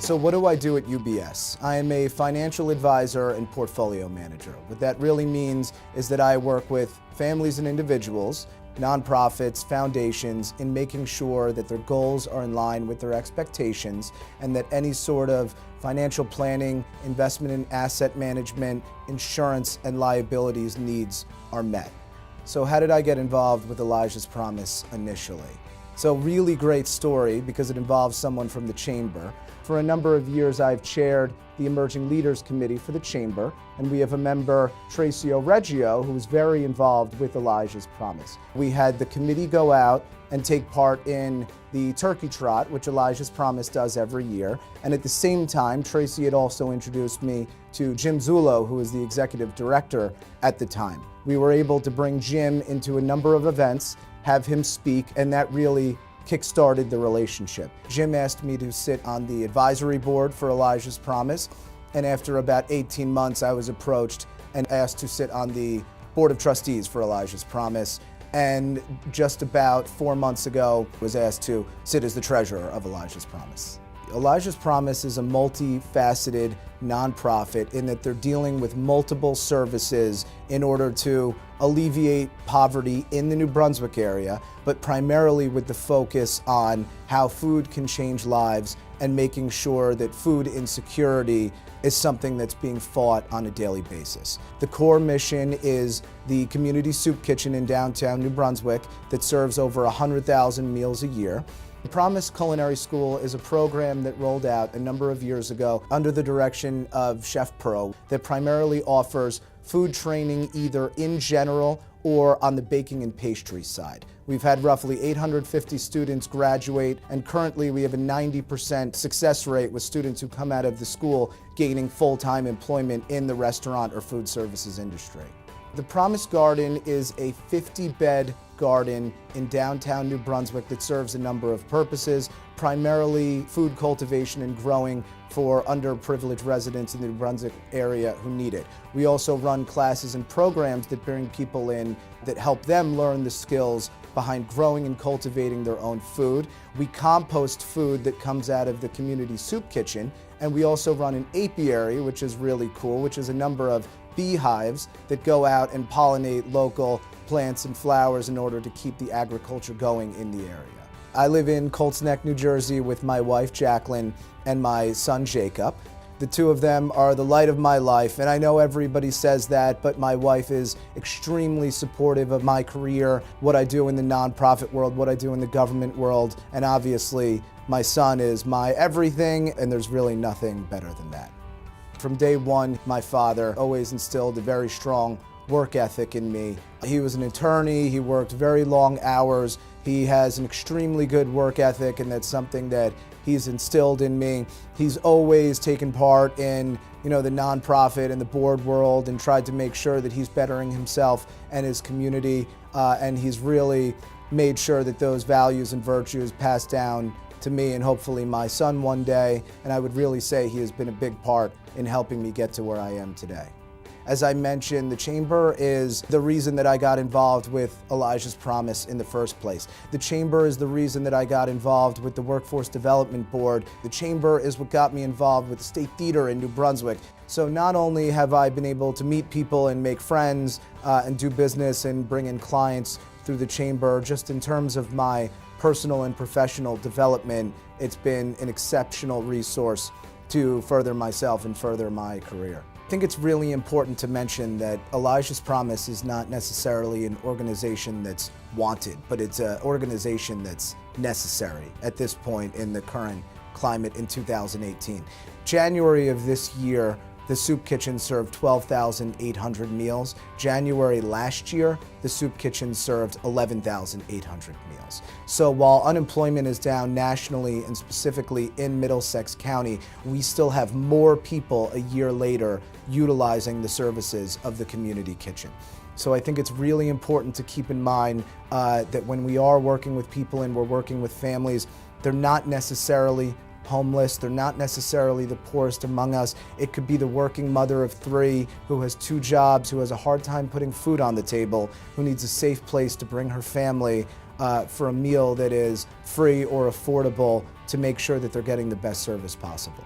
So what do I do at UBS? I am a financial advisor and portfolio manager. What that really means is that I work with families and individuals, nonprofits, foundations, in making sure that their goals are in line with their expectations and that any sort of financial planning, investment in asset management, insurance, and liabilities needs are met. So how did I get involved with Elijah's Promise initially? So really great story because it involves someone from the Chamber. For a number of years, I've chaired the Emerging Leaders Committee for the Chamber, and we have a member, Tracy O'Reggio, who is very involved with Elijah's Promise. We had the committee go out and take part in the Turkey Trot, which Elijah's Promise does every year. And at the same time, Tracy had also introduced me to Jim Zullo, who was the executive director at the time. We were able to bring Jim into a number of events, have him speak, and that really kick-started the relationship. Jim asked me to sit on the advisory board for Elijah's Promise, and after about 18 months, I was approached and asked to sit on the board of trustees for Elijah's Promise, and just about 4 months ago, was asked to sit as the treasurer of Elijah's Promise. Elijah's Promise is a multifaceted nonprofit in that they're dealing with multiple services in order to alleviate poverty in the New Brunswick area, but primarily with the focus on how food can change lives and making sure that food insecurity is something that's being fought on a daily basis. The core mission is the community soup kitchen in downtown New Brunswick that serves over 100,000 meals a year. The Promise Culinary School is a program that rolled out a number of years ago under the direction of Chef Pro that primarily offers food training either in general or on the baking and pastry side. We've had roughly 850 students graduate, and currently we have a 90% success rate with students who come out of the school gaining full-time employment in the restaurant or food services industry. The Promise Garden is a 50-bed garden in downtown New Brunswick that serves a number of purposes, primarily food cultivation and growing for underprivileged residents in the New Brunswick area who need it. We also run classes and programs that bring people in that help them learn the skills behind growing and cultivating their own food. We compost food that comes out of the community soup kitchen, and we also run an apiary, which is really cool, which is a number of beehives that go out and pollinate local plants and flowers in order to keep the agriculture going in the area. I live in Colts Neck, New Jersey with my wife, Jacqueline, and my son, Jacob. The two of them are the light of my life, and I know everybody says that, but my wife is extremely supportive of my career, what I do in the nonprofit world, what I do in the government world, and obviously my son is my everything, and there's really nothing better than that. From day one, my father always instilled a very strong work ethic in me. He was an attorney, he worked very long hours, he has an extremely good work ethic, and that's something that he's instilled in me. He's always taken part in, the nonprofit and the board world and tried to make sure that he's bettering himself and his community, and he's really made sure that those values and virtues pass down to me and hopefully my son one day, and I would really say he has been a big part in helping me get to where I am today. As I mentioned, the Chamber is the reason that I got involved with Elijah's Promise in the first place. The Chamber is the reason that I got involved with the Workforce Development Board. The Chamber is what got me involved with the State Theater in New Brunswick. So not only have I been able to meet people and make friends and do business and bring in clients through the Chamber, just in terms of my personal and professional development, it's been an exceptional resource to further myself and further my career. I think it's really important to mention that Elijah's Promise is not necessarily an organization that's wanted, but it's an organization that's necessary at this point in the current climate in 2018. January of this year, the soup kitchen served 12,800 meals. January last year, the soup kitchen served 11,800 meals. So while unemployment is down nationally and specifically in Middlesex County, we still have more people a year later utilizing the services of the community kitchen. So I think it's really important to keep in mind that when we are working with people and we're working with families, they're not necessarily homeless, they're not necessarily the poorest among us. It could be the working mother of three who has 2 jobs, who has a hard time putting food on the table, who needs a safe place to bring her family, for a meal that is free or affordable to make sure that they're getting the best service possible.